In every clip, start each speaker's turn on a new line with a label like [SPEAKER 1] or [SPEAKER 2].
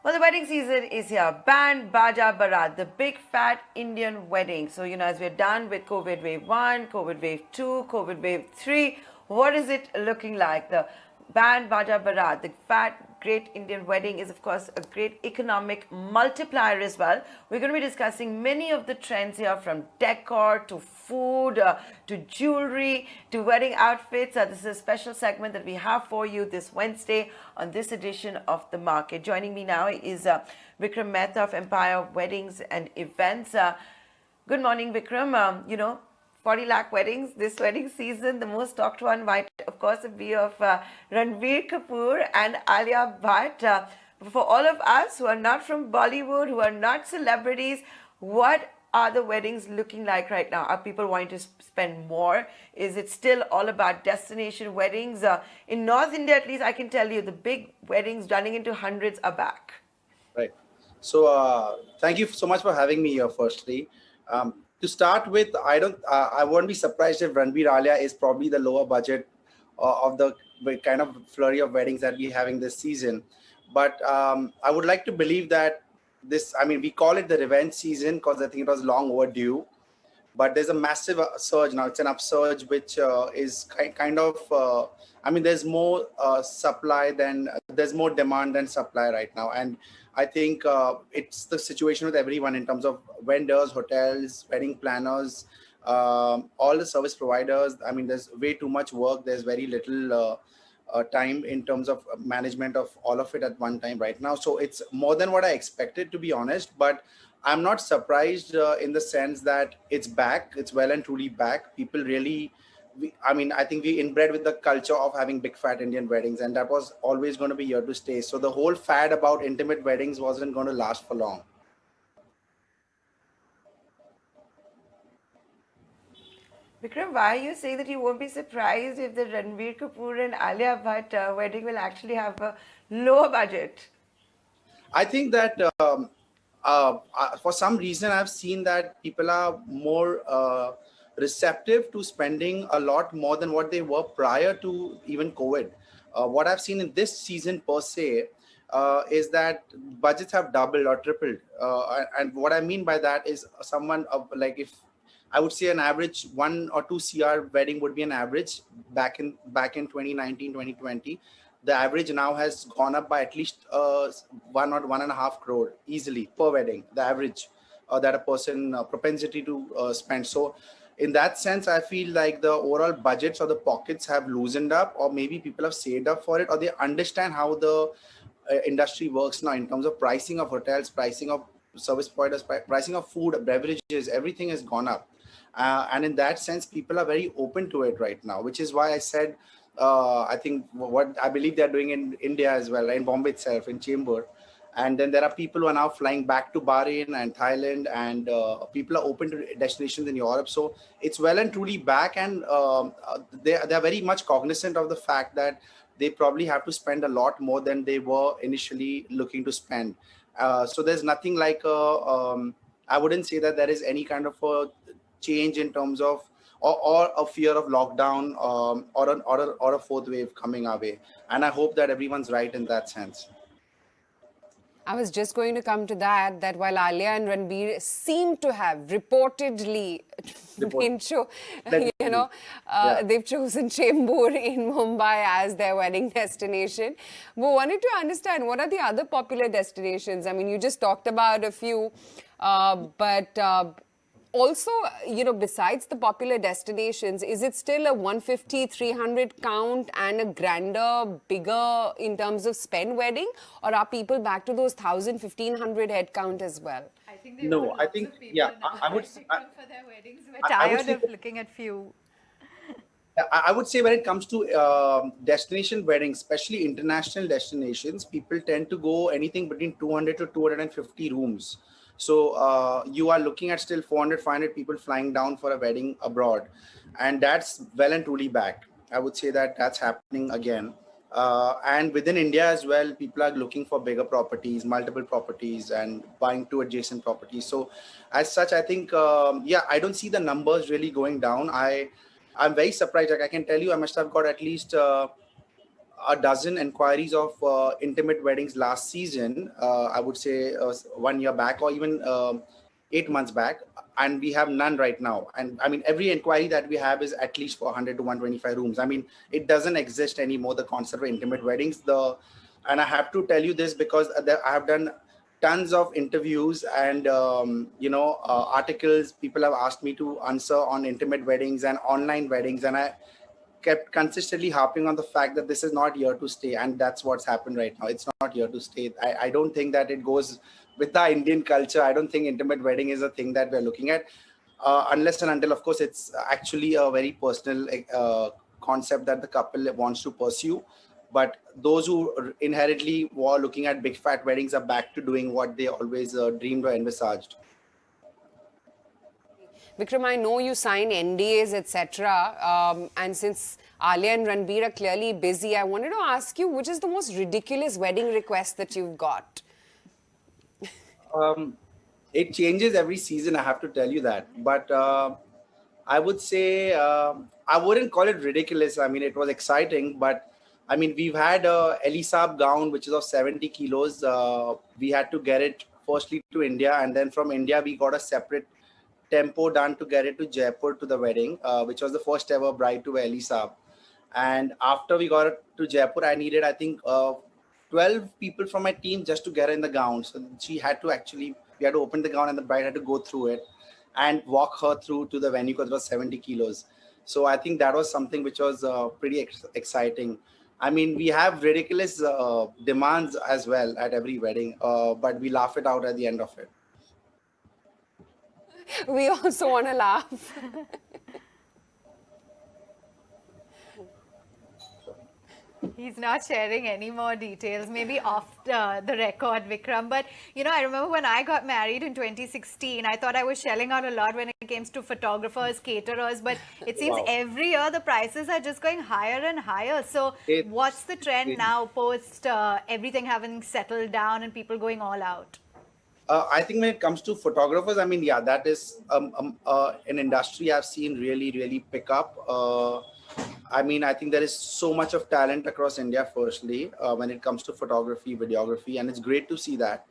[SPEAKER 1] Well, the wedding season is here. Band, Baja, Baraat, the big fat Indian wedding. So, as we're done with COVID wave 1, COVID wave 2, COVID wave 3, what is it looking like? The Band, Baja, Baraat, the fat, great Indian wedding is, of course, a great economic multiplier as well. We're going to be discussing many of the trends here, from decor to food to jewelry to wedding outfits. This is a special segment that we have for you this Wednesday on this edition of The Market. Joining me now is Vikram Mehta of Mpire Weddings and Events. Good morning, Vikram. 40 lakh weddings this wedding season. The most talked one might, of course, be of Ranbir Kapoor and Alia Bhatt. For all of us who are not from Bollywood, who are not celebrities, what are the weddings looking like right now? Are people wanting to spend more? Is it still all about destination weddings? In North India, at least, I can tell you the big weddings running into hundreds are back.
[SPEAKER 2] Right. So thank you so much for having me here. Firstly, to start with, I won't be surprised if Ranbir Alia is probably the lower budget of the kind of flurry of weddings that we're having this season. But I would like to believe that we call it the revenge season because I think it was long overdue. But there's a massive surge now. It's an upsurge, which is kind of, there's more there's more demand than supply right now. And I think it's the situation with everyone in terms of vendors, hotels, wedding planners, all the service providers. There's way too much work. There's very little time in terms of management of all of it at one time right now. So it's more than what I expected, to be honest. But I'm not surprised in the sense that it's back. It's well and truly back. People really, I think we inbred with the culture of having big fat Indian weddings, and that was always going to be here to stay. So the whole fad about intimate weddings wasn't going to last for long.
[SPEAKER 1] Vikram, why are you saying that you won't be surprised if the Ranbir Kapoor and Alia Bhatt wedding will actually have a lower budget?
[SPEAKER 2] I think that for some reason, I've seen that people are more receptive to spending a lot more than what they were prior to even COVID. What I've seen in this season per se is that budgets have doubled or tripled. And what I mean by that is if I would say an average 1 or 2 CR wedding would be an average back in 2019, 2020. The average now has gone up by at least 1 or 1.5 crore easily per wedding, the average that a person propensity to spend. So in that sense, I feel like the overall budgets or the pockets have loosened up, or maybe people have saved up for it, or they understand how the industry works now in terms of pricing of hotels, pricing of service providers, pricing of food, beverages, everything has gone up. And in that sense, people are very open to it right now, which is why I said, I think what I believe they're doing in India as well, in Bombay itself, in Chambers. And then there are people who are now flying back to Bahrain and Thailand, and people are open to destinations in Europe. So it's well and truly back, and they're very much cognizant of the fact that they probably have to spend a lot more than they were initially looking to spend. So there's nothing like I wouldn't say that there is any kind of a change in terms of or a fear of lockdown or a fourth wave coming our way. And I hope that everyone's right in that sense.
[SPEAKER 3] I was just going to come to that while Alia and Ranbir seem to have reportedly they've chosen Chembur in Mumbai as their wedding destination. We wanted to understand, what are the other popular destinations? You just talked about a few, but also, besides the popular destinations, is it still a 150, 300 count and a grander, bigger in terms of spend wedding? Or are people back to those 1,000, 1,500 head count as well?
[SPEAKER 4] I think I would for their weddings. We're tired of looking at few.
[SPEAKER 2] I would say when it comes to destination weddings, especially international destinations, people tend to go anything between 200 to 250 rooms. So you are looking at still 400, 500 people flying down for a wedding abroad. And that's well and truly back. I would say that that's happening again. And within India as well, people are looking for bigger properties, multiple properties, and buying 2 adjacent properties. So as such, I think, I don't see the numbers really going down. I'm very surprised. Like I can tell you, I must have got at least a dozen inquiries of intimate weddings last season. I would say 1 year back, or even 8 months back, and we have none right now. And I mean, every inquiry that we have is at least for 100 to 125 rooms. I mean, it doesn't exist anymore, the concept of intimate weddings. And I have to tell you this because I have done tons of interviews and articles. People have asked me to answer on intimate weddings and online weddings, and I kept consistently harping on the fact that this is not here to stay, and that's what's happened right now. It's not here to stay. I don't think that it goes with the Indian culture. I don't think intimate wedding is a thing that we're looking at, unless and until, of course, it's actually a very personal concept that the couple wants to pursue. But those who inherently were looking at big fat weddings are back to doing what they always dreamed or envisaged.
[SPEAKER 3] Vikram, I know you sign NDAs, etc. And since Alia and Ranbir are clearly busy, I wanted to ask you, which is the most ridiculous wedding request that you've got?
[SPEAKER 2] It changes every season, I have to tell you that. But I would say, I wouldn't call it ridiculous. I mean, it was exciting, but I mean, we've had a Elisab gown, which is of 70 kilos. We had to get it firstly to India, and then from India, we got a separate tempo done to get it to Jaipur to the wedding, which was the first ever bride to wear Elisab. And after we got it to Jaipur, I needed, I think, 12 people from my team just to get her in the gown. So we had to open the gown and the bride had to go through it and walk her through to the venue because it was 70 kilos. So I think that was something which was pretty exciting. I mean, we have ridiculous demands as well at every wedding, but we laugh it out at the end of it.
[SPEAKER 3] We also want to laugh.
[SPEAKER 4] He's not sharing any more details, maybe off the record, Vikram. But, I remember when I got married in 2016, I thought I was shelling out a lot when it came to photographers, caterers. But it seems every year the prices are just going higher and higher. So what's the trend now post everything having settled down and people going all out?
[SPEAKER 2] I think when it comes to photographers, I mean, yeah, that is an industry I've seen really, really pick up. I mean, I think there is so much of talent across India, firstly, when it comes to photography, videography, and it's great to see that.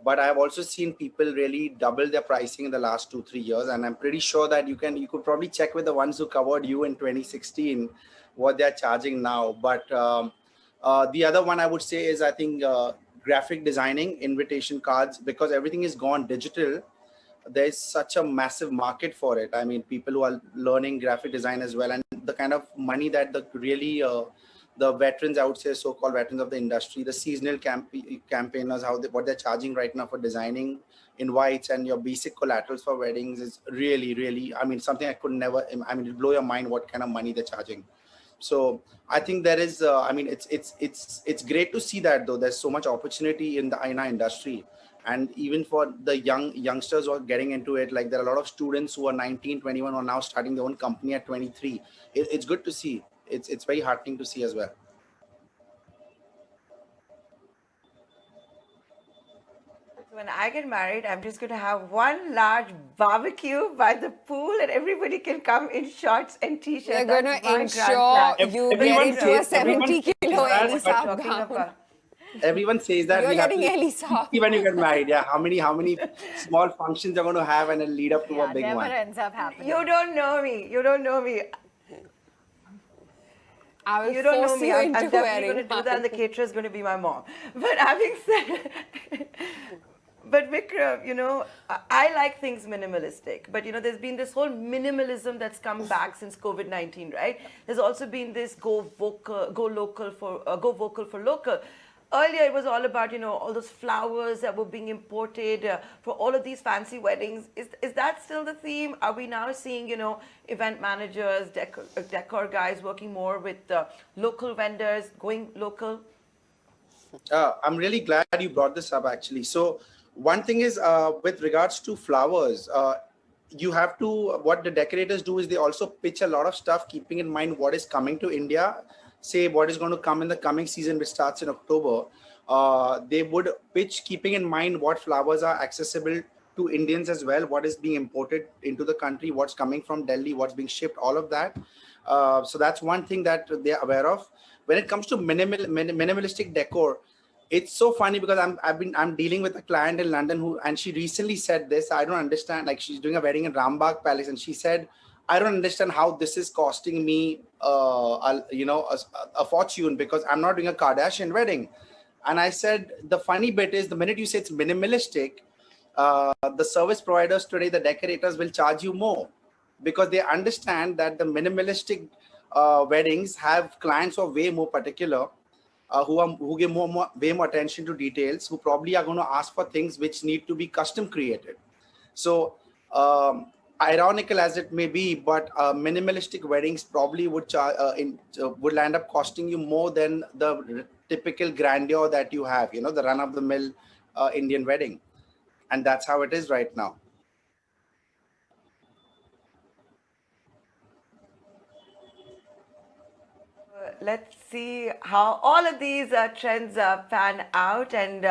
[SPEAKER 2] But I've also seen people really double their pricing in the last 2-3 years. And I'm pretty sure that you could probably check with the ones who covered you in 2016, what they're charging now. But the other one I would say is, I think, graphic designing, invitation cards, because everything is gone digital. There's such a massive market for it. I mean, people who are learning graphic design as well, and the kind of money that the veterans, I would say, so-called veterans of the industry, the seasonal campaigners, what they're charging right now for designing invites and your basic collaterals for weddings is really, really, I mean, something I could never, I mean, it'll blow your mind what kind of money they're charging. So I think there is, I mean, it's great to see that, though. There's so much opportunity in our industry. And even for the youngsters who are getting into it, like there are a lot of students who are 19, 21 who are now starting their own company at 23. It's good to see. It's very heartening to see as well.
[SPEAKER 1] When I get married, I'm just going to have one large barbecue by the pool and everybody can come in shorts and t-shirts.
[SPEAKER 3] We're going to ensure you get into a 70 kilo Elisab gown.
[SPEAKER 2] Everyone says that.
[SPEAKER 3] You're getting Elisab.
[SPEAKER 2] When you get married, yeah. How many small functions you're going to have and it'll lead up to a big
[SPEAKER 4] never
[SPEAKER 2] one.
[SPEAKER 4] ends up happening.
[SPEAKER 1] You don't know me.
[SPEAKER 3] I will
[SPEAKER 1] You don't know
[SPEAKER 3] force
[SPEAKER 1] me.
[SPEAKER 3] you
[SPEAKER 1] I'm
[SPEAKER 3] into
[SPEAKER 1] definitely
[SPEAKER 3] wearing
[SPEAKER 1] going to do
[SPEAKER 3] one.
[SPEAKER 1] that, and the caterer is going to be my mom. But having said, but Vikram, I like things minimalistic. But there's been this whole minimalism that's come back since COVID-19, right? There's also been this go vocal for local. Earlier, it was all about, all those flowers that were being imported for all of these fancy weddings. Is that still the theme? Are we now seeing, event managers, decor guys working more with local vendors, going local?
[SPEAKER 2] I'm really glad you brought this up, actually. So one thing is, with regards to flowers, you have to, what the decorators do is they also pitch a lot of stuff, keeping in mind what is coming to India. Say what is going to come in the coming season, which starts in October. They would pitch keeping in mind what flowers are accessible to Indians as well, what is being imported into the country, what's coming from Delhi, what's being shipped, all of that. So that's one thing that they're aware of. when it comes to minimalistic decor, it's so funny because I'm dealing with a client in London and she recently said this. I don't understand. Like, she's doing a wedding in Rambagh Palace, and she said, I don't understand how this is costing me, a fortune, because I'm not doing a Kardashian wedding. And I said, the funny bit is, the minute you say it's minimalistic, the service providers today, the decorators, will charge you more, because they understand that the minimalistic weddings have clients who are way more particular, who give way more attention to details, who probably are going to ask for things which need to be custom created. So, ironical as it may be, but minimalistic weddings probably would end up costing you more than the typical grandeur that you have, the run-of-the-mill Indian wedding. And that's how it is right now.
[SPEAKER 1] Let's see how all of these trends pan out. And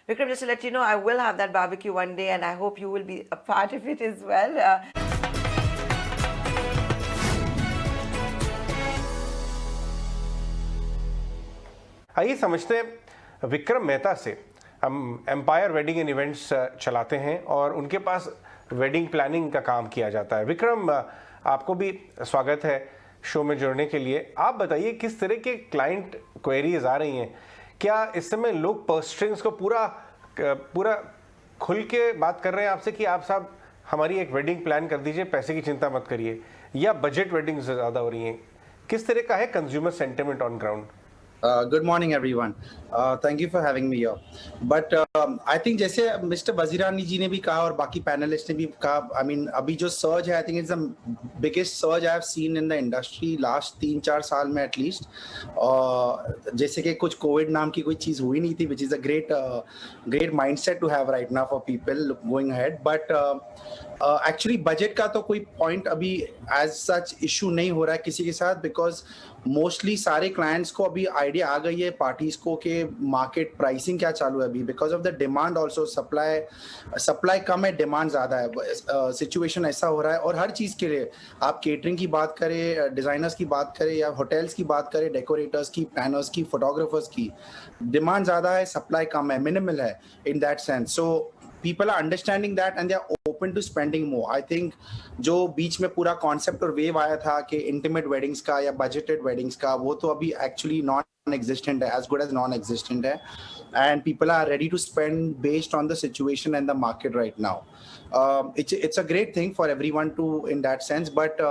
[SPEAKER 1] Vikram, just to let you know, I will have that barbecue one day, and I hope you will be a part of it as well.
[SPEAKER 5] आइए समझते हैं विक्रम मेहता से। हम empire wedding and events चलाते हैं और उनके पास wedding planning का काम किया जाता है। विक्रम, आपको भी स्वागत है शो में जुड़ने के लिए। आप बताइए, किस तरह के क्लाइंट क्वेरीज आ रही हैं? क्या इस समय लोग पर्स स्ट्रिंग्स को पूरा खुल के बात कर रहे हैं आपसे कि आप साहब हमारी एक वेडिंग प्लान कर दीजिए, पैसे की चिंता मत करिए, या बजट वेडिंग्स ज़्यादा हो रही हैं? किस तरह का है consumer sentiment on ground?
[SPEAKER 2] Good morning, everyone. Thank you for having me here. But I think जैसे Mr. Bazirani जी ने भी कहा और बाकी पैनलिस्ट ने भी कहा, I mean, अभी जो सर्ज है, I think it's the biggest surge I have seen in the industry last 3-4 साल में at least. जैसे कि कुछ कोविड नाम की कोई चीज़ हुई नहीं थी, which is a great mindset to have right now for people going ahead. But actually budget का तो कोई पॉइंट अभी एज सच इशू नहीं हो रहा है किसी के साथ, बिकॉज मोस्टली सारे क्लाइंट्स को अभी आइडिया आ गई है पार्टीज को कि मार्केट प्राइसिंग क्या चालू है अभी, because of the demand also. Supply कम है, डिमांड ज़्यादा है, सिचुएशन ऐसा हो रहा है। और हर चीज़ के लिए, आप केटरिंग की बात करें, डिज़ाइनर्स की बात करें, या होटल्स की बात करें, डेकोरेटर्स की, प्लानर्स की, फोटोग्राफर्स की, डिमांड ज़्यादा है, सप्लाई कम है, मिनिमल है इन that sense. So people are understanding that and they are open to spending more. I think जो बीच में पूरा कॉन्सेप्ट और वेव आया था कि इंटीमेट वेडिंग्स का या बजटेड वेडिंग्स का, वो तो अभी एक्चुअली नॉन एग्जिस्टेंट है, as good as non existent है, and people are ready to spend based on the situation and the market right now. It's a great thing for everyone to in that sense, but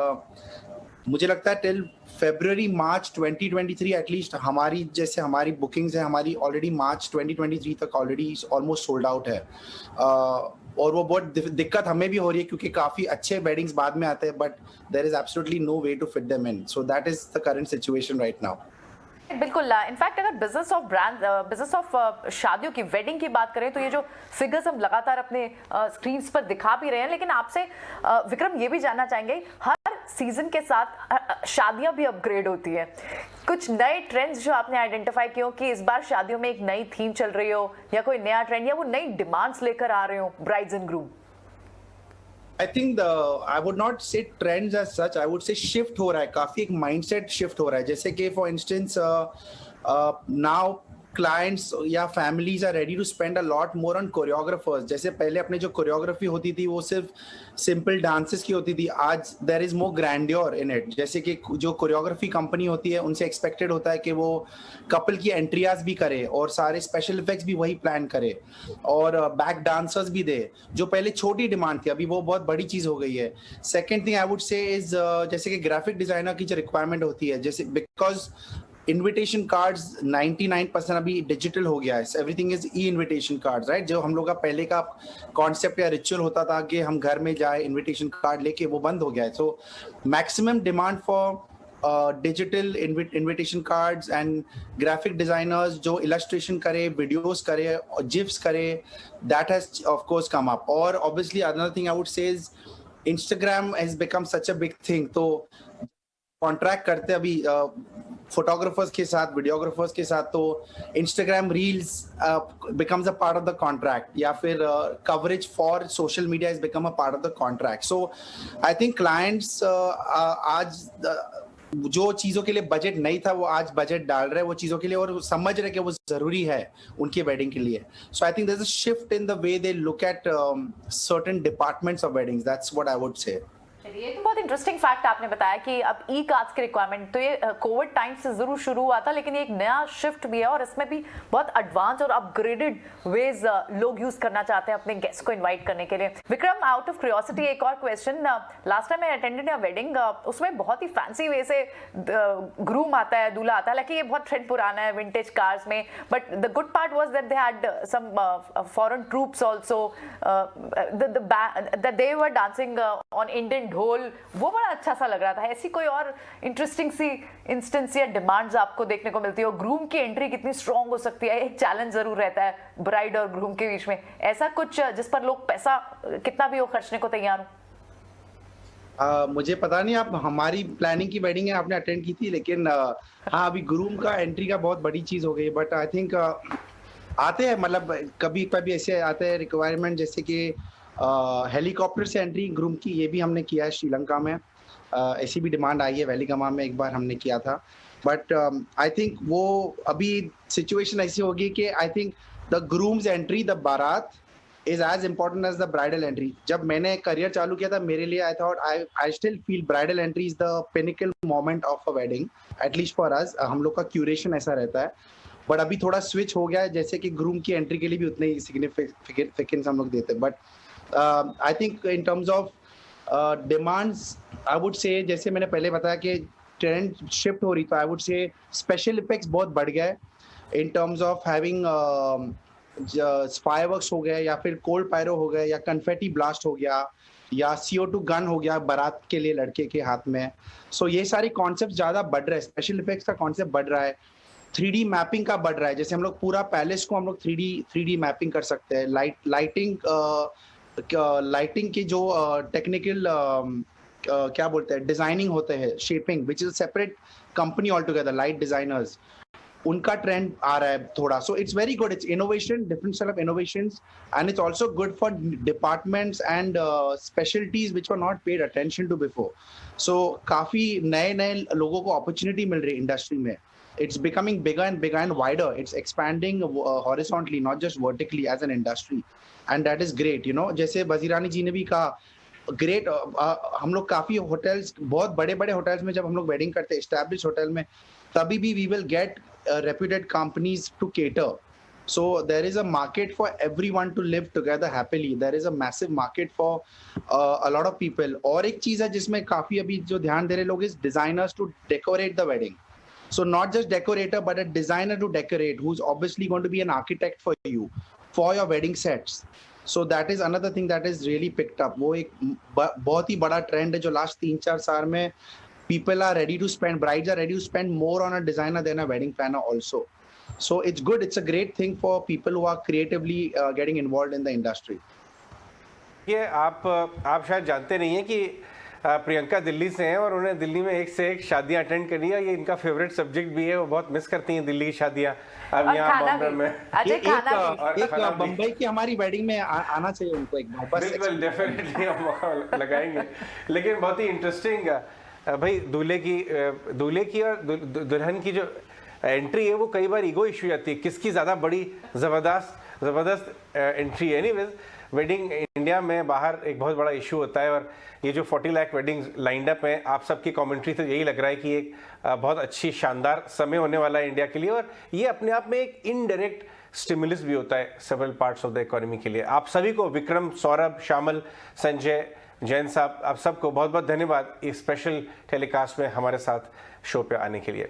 [SPEAKER 2] मुझे लगता है till February March 2023 at least हमारी bookings है, हमारी already March 2023 तक already almost sold out है। और वो बहुत दिक्कत हमें भी हो रही है क्योंकि काफ़ी अच्छे वेडिंग्स बाद में आते हैं, but there is absolutely no way to fit them in. So that is the current situation right now.
[SPEAKER 6] बिल्कुल। इनफैक्ट अगर बिजनेस ऑफ शादियों की, वेडिंग की बात करें, तो ये जो फिगर्स हम लगातार अपने स्क्रीन्स पर दिखा भी रहे हैं, लेकिन आपसे विक्रम ये भी जानना चाहेंगे, हर सीजन के साथ शादियां भी अपग्रेड होती है। कुछ नए ट्रेंड्स जो आपने आइडेंटिफाई किए हो कि इस बार शादियों में एक नई थीम चल रही हो, या कोई नया ट्रेंड, या वो नई डिमांड्स लेकर आ रहे हो brides and groom?
[SPEAKER 2] I think I would not say trends as such. I would say shift हो रहा है, काफी एक mindset shift हो रहा है। जैसे कि for instance now clients या families are ready to spend a lot more on choreographers. जैसे पहले अपने जो choreography होती थी वो सिर्फ simple dances की होती थी, आज there is more grandeur in it. जैसे कि जो choreography company होती है उनसे expected होता है कि वो couple की एंट्रियाज भी करे और सारे special effects भी वही प्लान करे और बैक डांसर्स भी दे, जो पहले छोटी डिमांड थी अभी वो बहुत बड़ी चीज हो गई है। सेकेंड थिंग आई वुड से इज जैसे कि ग्राफिक डिजाइनर की जो रिक्वायरमेंट होती है, जैसे बिकॉज इनविटेशन कार्ड्स 99% अभी डिजिटल हो गया है, everything is E invitation cards, right? जो हम लोग का पहले का कॉन्सेप्ट या रिचुअल होता था कि हम घर में जाए इनविटेशन कार्ड लेके, वो बंद हो गया है। So maximum demand for digital invitation cards and graphic designers जो illustration करे, videos करे, gifs करे, that has of course come up. और obviously another thing I would say is Instagram has become such a big thing. तो contract करते अभी photographers के साथ, videographers के साथ, तो Instagram reels becomes a part of the contract, या फिर coverage for social media has become a part of the contract. So I think clients आज जो चीजों के लिए बजट नहीं था वो आज बजट डाल रहे हैं वो चीजों के लिए, और समझ रहे कि वो जरूरी है उनके वेडिंग के लिए. So I think there is a shift in the way they look at certain departments of weddings. That's what I would say.
[SPEAKER 6] ये तो बहुत इंटरेस्टिंग फैक्ट आपने बताया कि अब ई कार्ड्स की रिक्वायरमेंट, तो ये कोविड टाइम से जरूर शुरू हुआ था, लेकिन ये एक नया शिफ्ट भी है और इसमें भी बहुत एडवांस और अपग्रेडेड वेज लोग यूज करना चाहते हैं अपने गेस्ट को इनवाइट करने के लिए. विक्रम, आउट ऑफ क्यूरियोसिटी एक और question. Last time I attended a wedding, उसमें बहुत ही फैंसी वे से ग्रूम आता है, दूल्हा आता है, हालांकि ये बहुत ट्रेंड पुराना है विंटेज कार्स में, but the good part was that they had some foreign troupes also, that they were dancing on Indian dhol. वो बड़ा अच्छा सा लग रहा था. ऐसी कोई और इंटरेस्टिंग सी इंस्टेंस या डिमांड्स आपको देखने को मिलती है? और ग्रूम की एंट्री कितनी स्ट्रांग हो सकती है, एक चैलेंज जरूर रहता है ब्राइड और ग्रूम के बीच में. ऐसा कुछ जिस पर लोग पैसा कितना भी हो खर्चने को तैयार हो?
[SPEAKER 2] मुझे पता नहीं, आप हमारी प्लानिंग की वेडिंग है आपने अटेंड की थी, लेकिन हाँ अभी ग्रूम का एंट्री का बहुत बड़ी चीज हो गई. बट आई थिंक आते हैं, मतलब कभी कभी ऐसे आते हैं रिक्वायरमेंट, जैसे कि हेलीकॉप्टर से एंट्री ग्रूम की, ये भी हमने किया है श्रीलंका में. ऐसी भी डिमांड आई है, वेलिगमा में एक बार हमने किया था. बट आई थिंक वो अभी सिचुएशन ऐसी होगी कि I think the groom's entry, the baraat is as important as the bridal entry. जब मैंने करियर चालू किया था मेरे लिए, I thought I still feel bridal entry is the pinnacle moment of a wedding, at least for us. हम लोग का क्यूरेशन ऐसा रहता है. बट अभी थोड़ा स्विच हो गया है, जैसे कि ग्रूम की एंट्री के लिए भी उतने ही सिग्निफिकेंस हम लोग देते हैं. But I think in terms of demands, I would से, जैसे मैंने पहले बताया कि ट्रेंड शिफ्ट हो रही, तो आई वुड से स्पेशल इफेक्ट्स बहुत बढ़ गए in terms of having fireworks हो गए, या फिर कोल्ड पायरो हो गए, या कन्फेटी ब्लास्ट हो गया, या CO2 गन हो गया बारात के लिए लड़के के हाथ में. सो ये सारी कॉन्सेप्ट ज्यादा बढ़ रहे हैं. स्पेशल इफेक्ट्स का कॉन्सेप्ट बढ़ रहा है, 3D मैपिंग का बढ़ रहा है. जैसे हम लोग पूरा पैलेस को हम लोग 3D मैपिंग कर सकते हैं. लाइटिंग की जो टेक्निकल क्या बोलते हैं, डिजाइनिंग होते हैं, shaping, which is separate company altogether, light designers, उनका ट्रेंड आ रहा है थोड़ा. So it's very good, it's innovation, different set of innovations, and it's also good for departments and specialities which were not paid attention to before. सो काफी नए लोगों को अपॉर्चुनिटी मिल रही है इंडस्ट्री में. It's becoming bigger and wider. It's expanding horizontally, not just vertically as an industry, and that is great. You know, जैसे वजीरानी जी ने भी कहा, ग्रेट. हम लोग काफी होटल्स, बहुत बड़े होटल्स में जब हम लोग वेडिंग करते हैं, एस्टैब्लिश होटल में, तभी भी we will get reputed companies to cater. So there is a market for everyone to live together happily. There is a massive market for a lot of people. और एक चीज है जिसमें काफी अभी जो ध्यान दे रहे लोग is designers to decorate the wedding. So not just decorator, but a designer to decorate, who's obviously going to be an architect for you, for your wedding sets. So that is another thing that is really picked up. वो एक बहुत ही बड़ा trend है जो last 3-4 साल में people are ready to spend, brides are ready to spend more on a designer than a wedding planner also. So it's good. It's a great thing for people who are creatively getting involved in the industry.
[SPEAKER 5] ये आप शायद जानते नहीं हैं कि प्रियंका दिल्ली से हैं और उन्हें दिल्ली में एक से एक शादियां अटेंड करी है. ये इनका फेवरेट सब्जेक्ट भी है, वो बहुत मिस करती हैं दिल्ली की शादियां. अब यहाँ बॉम्बे में
[SPEAKER 2] एक बम्बई की हमारी वेडिंग में आना चाहिए उनको एक.
[SPEAKER 5] बिल्कुल, डेफिनेटली हम मौका लगाएंगे. लेकिन बहुत ही इंटरेस्टिंग भाई, दूल्हे की और दुल्हन की जो एंट्री है वो कई बार ईगो इशू आती है, किसकी ज़्यादा बड़ी ज़बरदस्त एंट्री है. एनीवेज, वेडिंग इंडिया में बाहर एक बहुत बड़ा इशू होता है, और ये जो 40 लाख वेडिंग्स लाइंड अप हैं, आप सबकी कमेंट्री से यही लग रहा है कि एक बहुत अच्छी शानदार समय होने वाला है इंडिया के लिए, और ये अपने आप में एक इनडायरेक्ट स्टिमुलस भी होता है several parts of the economy के लिए. आप सभी को, विक्रम, सौरभ, श्यामल, संजय, जैन साहब, आप सबको बहुत बहुत धन्यवाद इस स्पेशल टेलीकास्ट में हमारे साथ शो पे आने के लिए.